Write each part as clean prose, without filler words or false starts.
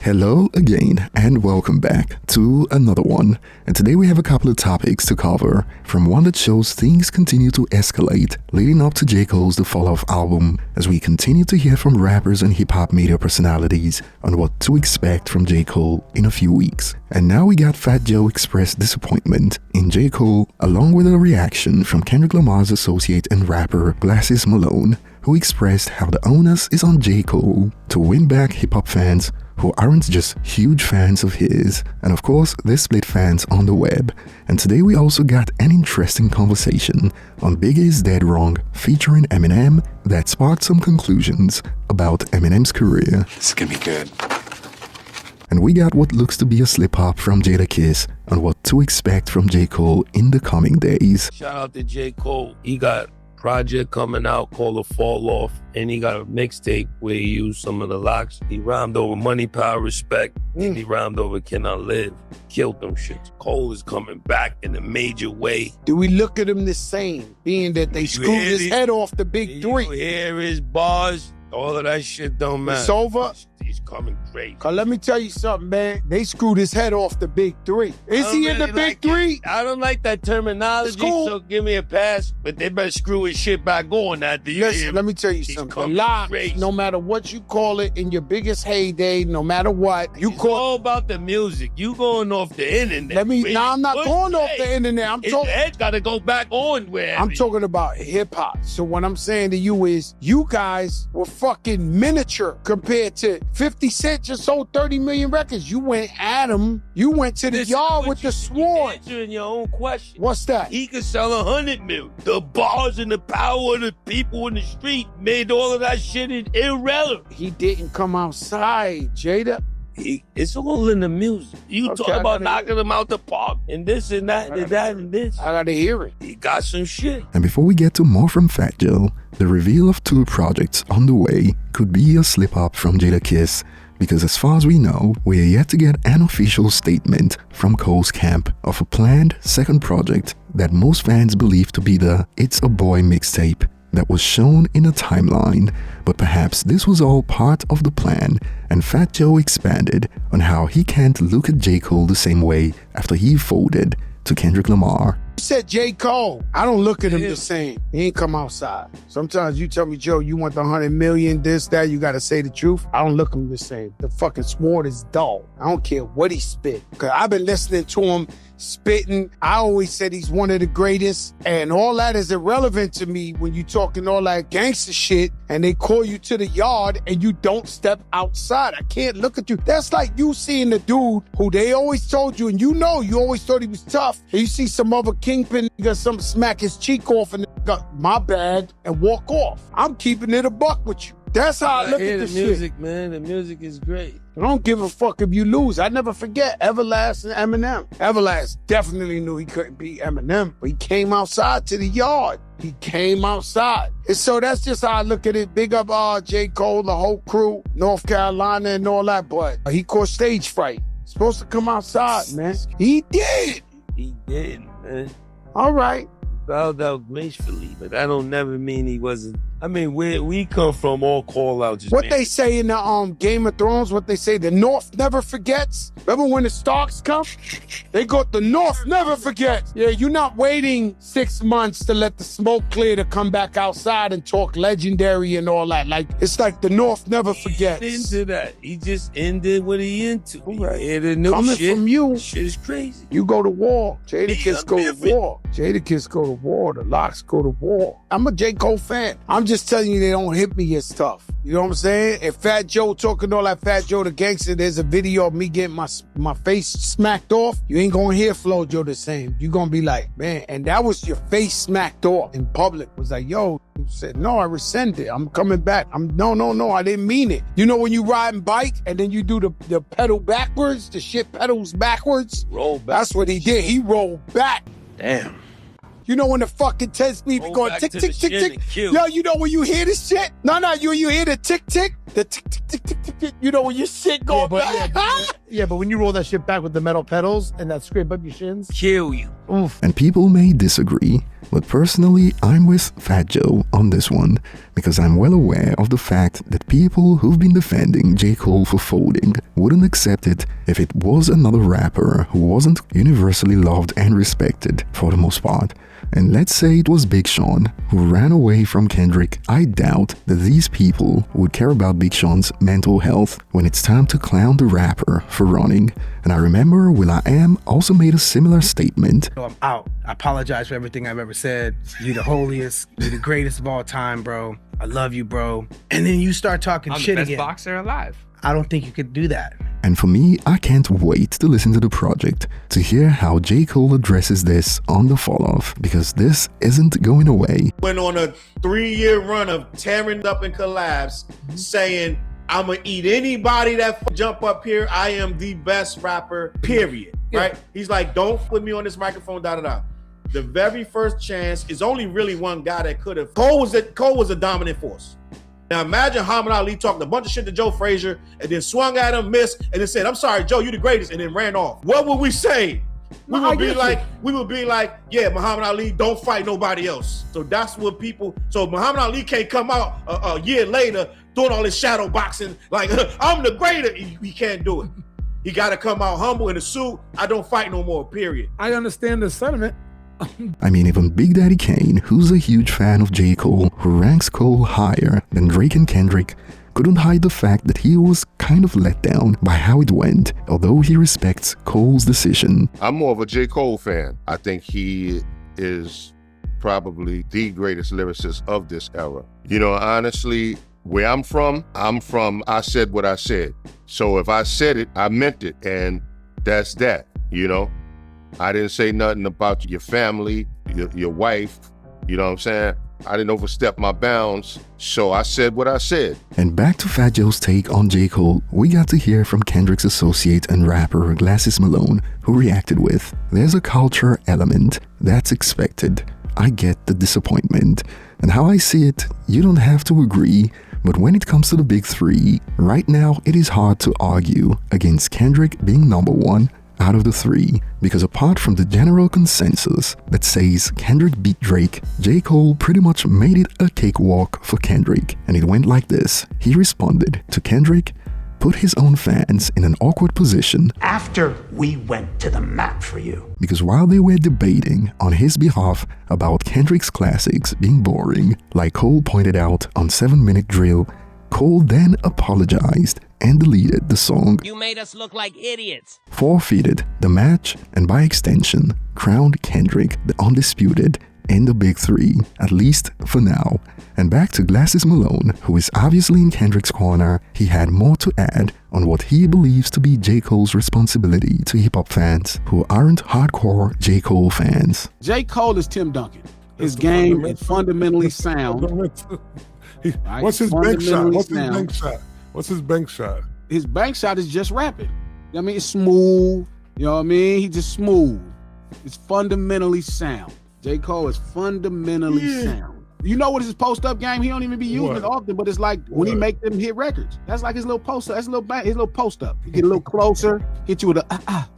Hello again and welcome back to another one. And today we have a couple of topics to cover, from one that shows things continue to escalate leading up to J. Cole's The Fall Off album, as we continue to hear from rappers and hip-hop media personalities on what to expect from J. Cole in a few weeks. And now we got Fat Joe express disappointment in J. Cole, along with a reaction from Kendrick Lamar's associate and rapper Glasses Malone, who expressed how the onus is on J. Cole to win back hip-hop fans who aren't just huge fans of his. And of course, they split fans on the web. And today we also got an interesting conversation on Biggie's Dead Wrong featuring Eminem that sparked some conclusions about Eminem's career. This is gonna be good. And we got what looks to be a slip-up from Jadakiss on what to expect from J. Cole in the coming days. Shout out to J. Cole. He got a project coming out called The Fall Off, and he got a mixtape where he used some of the locks. He rhymed over Money, Power, Respect, and he rhymed over Can I Live. Killed them shits. Cole is coming back in a major way. Do we look at him the same, being that they screwed his head off the big three? You hear his bars, all of that shit don't matter. It's over. He's coming crazy. Cause let me tell you something, man. They screwed his head off the big three. Is he in the big three? I don't like that terminology, cool. So give me a pass. But they better screw his shit back on after you. Listen, let me tell you something. The Locks, no matter what you call it, in your biggest heyday, no matter what, It's all about the music. You going off the internet. I'm not going off the internet. I'm talking. His head gotta go back on where. I'm talking about hip hop. So what I'm saying to you is, you guys were fucking miniature compared to 50 Cent. Just sold 30 million records. You went at him. You went to the yard with the sword. Answering your own question. What's that? He could sell 100 mil. The bars and the power of the people in the street made all of that shit irrelevant. He didn't come outside, Jada. It's all in the music. You talk about knocking him out the park and this and that and that and this. I gotta hear it. He got some shit. And before we get to more from Fat Joe, the reveal of 2 projects on the way could be a slip-up from Jadakiss, because as far as we know, we are yet to get an official statement from Cole's camp of a planned second project that most fans believe to be the It's a Boy mixtape that was shown in a timeline. But perhaps this was all part of the plan, and Fat Joe expanded on how he can't look at J. Cole the same way after he folded to Kendrick Lamar. You said J. Cole. I don't look at him the same. He ain't come outside. Sometimes you tell me, Joe, you want the 100 million, this, that, you gotta say the truth. I don't look at him the same. The fucking sword is dull. I don't care what he spit. Cause I've been listening to him spitting. I always said he's one of the greatest, and all that is irrelevant to me when you talking all that gangster shit and they call you to the yard and you don't step outside. I can't look at you. That's like you seeing the dude who they always told you, and you know you always thought he was tough, and you see some other kingpin nigga, some smack his cheek off and got my bad and walk off. I'm keeping it a buck with you. That's how I look at this music, shit. man. The music is great. I don't give a fuck if you lose. I never forget Everlast and Eminem. Everlast definitely knew he couldn't beat Eminem, but he came outside to the yard. He came outside. And so that's just how I look at it. Big up J. Cole, the whole crew, North Carolina and all that, but he caught stage fright. Supposed to come outside, man. He did. He did, man. All right. Bowed out gracefully, but that don't never mean he wasn't. I mean, where we come from, all call outs. What they say in the Game of Thrones, what they say, the North never forgets. Remember when the Starks come? They got the North never forgets. Yeah, you're not waiting 6 months to let the smoke clear to come back outside and talk legendary and all that. Like, it's like the North never forgets. Into that. He just ended what he into. Right. He the new Coming shit. from you. Shit is crazy. You go to war. Jadakiss go to war. Jadakiss go to war. The Locks go to war. I'm a J. Cole fan. I'm just telling you, they don't hit me as tough. You know what I'm saying? If Fat Joe talking all that Fat Joe the gangster, there's a video of me getting my face smacked off, you ain't gonna hear Flo Joe the same. You gonna be like, man, and that was your face smacked off in public. It was like, yo, you said, no, I rescind it. I'm coming back. No, I didn't mean it. You know when you riding bike and then you do the pedal backwards, the shit pedals backwards? Roll back. That's what he did. He rolled back. Damn. You know when the fucking 10 speed be going tick, tick, tick, tick. Yo, you know when you hear this shit? No, you hear the tick, tick? The tick, tick, tick, tick, tick, tick. You know when your shit going back? Yeah, but when you roll that shit back with the metal pedals and that scrape up your shins. Kill you. Oof. And people may disagree, But personally, I'm with Fat Joe on this one, because I'm well aware of the fact that people who've been defending J. Cole for folding wouldn't accept it if it was another rapper who wasn't universally loved and respected for the most part. And let's say it was Big Sean who ran away from Kendrick. I doubt that these people would care about Big Sean's mental health when it's time to clown the rapper for running. And I remember will.i.am also made a similar statement. I'm out. I apologize for everything I've ever said. You're the holiest. You're the greatest of all time, bro. I love you, bro. And then you start talking shit again. I'm the best boxer alive. I don't think you could do that. And for me, I can't wait to listen to the project to hear how J. Cole addresses this on the fall-off, because this isn't going away. Went on a 3-year run of tearing up and collabs, saying, I'm gonna eat anybody that jump up here. I am the best rapper, period. Right? He's like, don't put me on this microphone, da-da-da. The very first chance is only really one guy that could have. Cole was a dominant force. Now imagine Muhammad Ali talking a bunch of shit to Joe Frazier and then swung at him, missed, and then said, I'm sorry, Joe, you the greatest, and then ran off. What would we say? We would be like, yeah, Muhammad Ali, don't fight nobody else. So that's what people, so Muhammad Ali can't come out a year later doing all this shadow boxing, like, I'm the greatest. He can't do it. He got to come out humble in a suit. I don't fight no more, period. I understand the sentiment. I mean, even Big Daddy Kane, who's a huge fan of J. Cole, who ranks Cole higher than Drake and Kendrick, couldn't hide the fact that he was kind of let down by how it went, although he respects Cole's decision. I'm more of a J. Cole fan. I think he is probably the greatest lyricist of this era. You know, honestly, where I'm from, I said what I said. So if I said it, I meant it, and that's that, you know? I didn't say nothing about your family, your wife, you know what I'm saying? I didn't overstep my bounds, so I said what I said. And back to Fat Joe's take on J. Cole, we got to hear from Kendrick's associate and rapper Glasses Malone, who reacted with, there's a culture element, that's expected. I get the disappointment. And how I see it, you don't have to agree, but when it comes to the big three, right now it is hard to argue against Kendrick being number one out of the three, because apart from the general consensus that says Kendrick beat Drake, J. Cole pretty much made it a cakewalk for Kendrick, and it went like this. He responded to Kendrick, put his own fans in an awkward position after we went to the mat for you. Because while they were debating on his behalf about Kendrick's classics being boring, like Cole pointed out on 7 Minute Drill, Cole then apologized and deleted the song. You made us look like idiots. Forfeited the match, and by extension, crowned Kendrick the undisputed in the big three, at least for now. And back to Glasses Malone, who is obviously in Kendrick's corner. He had more to add on what he believes to be J. Cole's responsibility to hip-hop fans who aren't hardcore J. Cole fans. J. Cole is Tim Duncan. His game is fundamentally sound. What's his bank shot? What's his bank shot? His bank shot is just rapping. I mean, it's smooth. You know what I mean? He's just smooth. It's fundamentally sound. J. Cole is fundamentally sound. You know what his post-up game? He don't even be using it often, but it's like when he make them hit records. That's like his little post-up. That's his little post-up. You get a little closer, hit you with a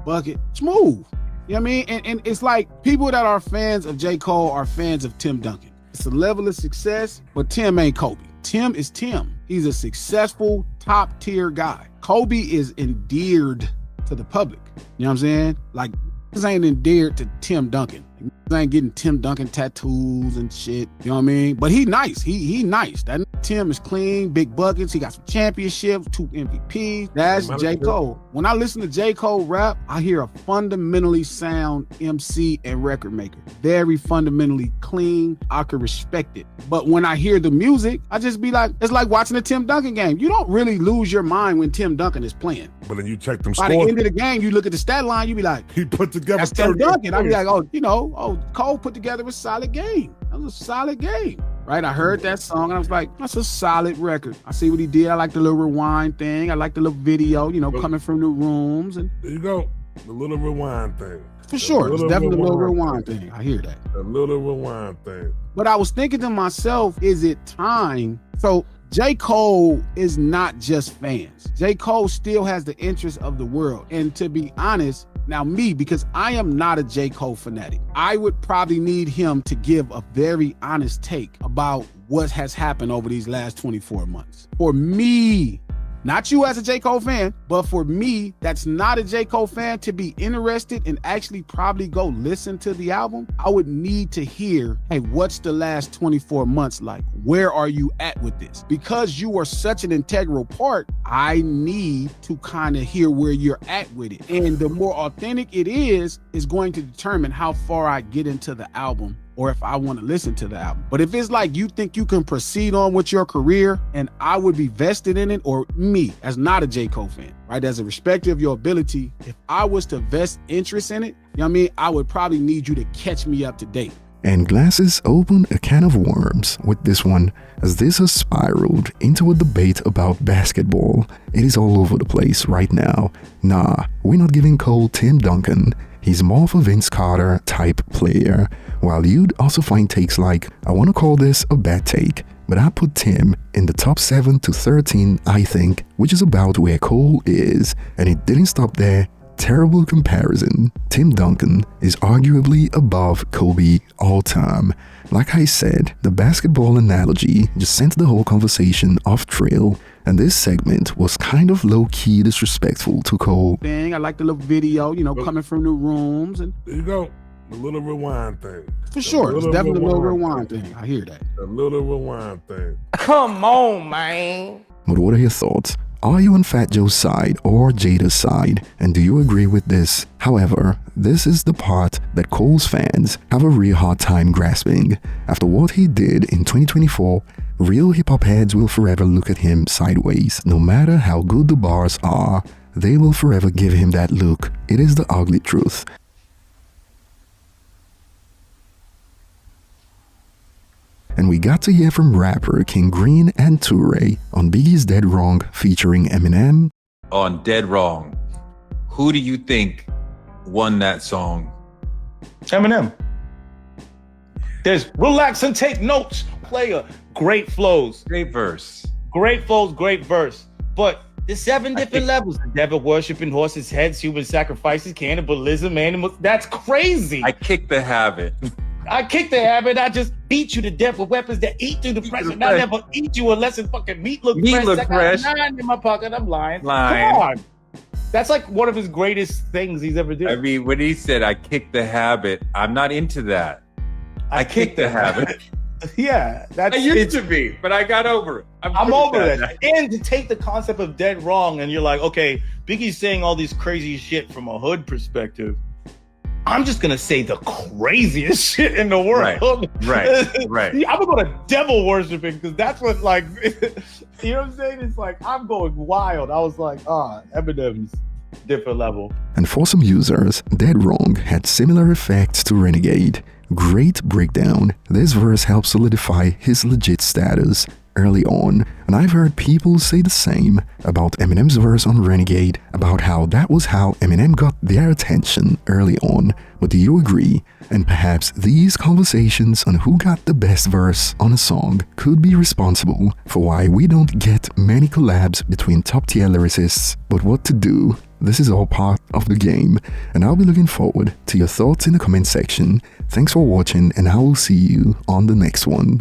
bucket. Smooth. You know what I mean? And it's like people that are fans of J. Cole are fans of Tim Duncan. It's a level of success, but Tim ain't Kobe. Tim is Tim. He's a successful, top-tier guy. Kobe is endeared to the public. You know what I'm saying? Like, this ain't endeared to Tim Duncan. This ain't getting Tim Duncan tattoos and shit. You know what I mean? But he nice. He nice. That Tim is clean, big buckets. He got some championships, 2 MVPs. That's J. Cole. When I listen to J. Cole rap, I hear a fundamentally sound MC and record maker. Very fundamentally clean. I could respect it. But when I hear the music, I just be like, it's like watching a Tim Duncan game. You don't really lose your mind when Tim Duncan is playing. But then you check them scores. By the end of the game, you look at the stat line, you be like, he put together that's Tim Duncan. I be like, Cole put together a solid game. That was a solid game. Right? I heard that song and I was like, that's a solid record. I see what he did. I like the little rewind thing. I like the little video, coming from the rooms. And there you go. The little rewind thing. For sure. It's definitely a little rewind thing. I hear that. A little rewind thing. But I was thinking to myself, is it time? So J. Cole is not just fans. J. Cole still has the interest of the world. And to be honest, Now me, because I am not a J. Cole fanatic, I would probably need him to give a very honest take about what has happened over these last 24 months. For me, not you as a J. Cole fan, but for me, that's not a J. Cole fan, to be interested and actually probably go listen to the album, I would need to hear, hey, what's the last 24 months like? Where are you at with this? Because you are such an integral part, I need to kind of hear where you're at with it. And the more authentic it is going to determine how far I get into the album or if I want to listen to the album. But if it's like you think you can proceed on with your career and I would be vested in it, or me as not a J. Cole fan, right? As a respect of your ability, if I was to vest interest in it, you know what I mean? I would probably need you to catch me up to date. And Glasses opened a can of worms with this one, as this has spiraled into a debate about basketball. It is all over the place right now. Nah, we're not giving Cole Tim Duncan. He's more of a Vince Carter type player, while you'd also find takes like, I want to call this a bad take, but I put Tim in the top 7 to 13, I think, which is about where Cole is, and it didn't stop there. Terrible comparison. Tim Duncan is arguably above Kobe all time. Like I said, the basketball analogy just sent the whole conversation off trail, and this segment was kind of low-key disrespectful to Cole. I like the little video, coming from the rooms. And there you go. The little rewind thing. For sure. It's definitely a little rewind thing. I hear that. A little rewind thing. Come on, man. But what are your thoughts? Are you on Fat Joe's side or Jada's side? And do you agree with this? However, this is the part that Cole's fans have a real hard time grasping. After what he did in 2024, real hip-hop heads will forever look at him sideways. No matter how good the bars are, they will forever give him that look. It is the ugly truth. And we got to hear from rapper King Green and Toure on Biggie's Dead Wrong featuring Eminem. On Dead Wrong, who do you think won that song? Eminem. There's relax and take notes. Player, great flows. Great verse. Great flows, great verse. But there's 7 different levels. The devil worshiping horses' heads, human sacrifices, cannibalism, animals. That's crazy. I kicked the habit. I kicked the habit. I just beat you to death with weapons that eat through the flesh. And I never eat you unless it fucking meat look fresh. Look fresh. I got 9 in my pocket. I'm lying. Come on. That's like one of his greatest things he's ever did. I mean, when he said, I kicked the habit, I'm not into that. I kicked the habit. Yeah. I used to be, but I got over it. I'm over that. And to take the concept of dead wrong and you're like, okay, Biggie's saying all these crazy shit from a hood perspective. I'm just gonna say the craziest shit in the world. Right. I'm gonna go to devil worshiping because that's what, like, you know what I'm saying? It's like I'm going wild. I was like, Eminem's different level. And for some users, Dead Wrong had similar effects to Renegade. Great breakdown. This verse helped solidify his legit status early on, and I've heard people say the same about Eminem's verse on Renegade, about how that was how Eminem got their attention early on. But do you agree? And perhaps these conversations on who got the best verse on a song could be responsible for why we don't get many collabs between top-tier lyricists. But what to do? This is all part of the game, and I'll be looking forward to your thoughts in the comment section. Thanks for watching, and I will see you on the next one.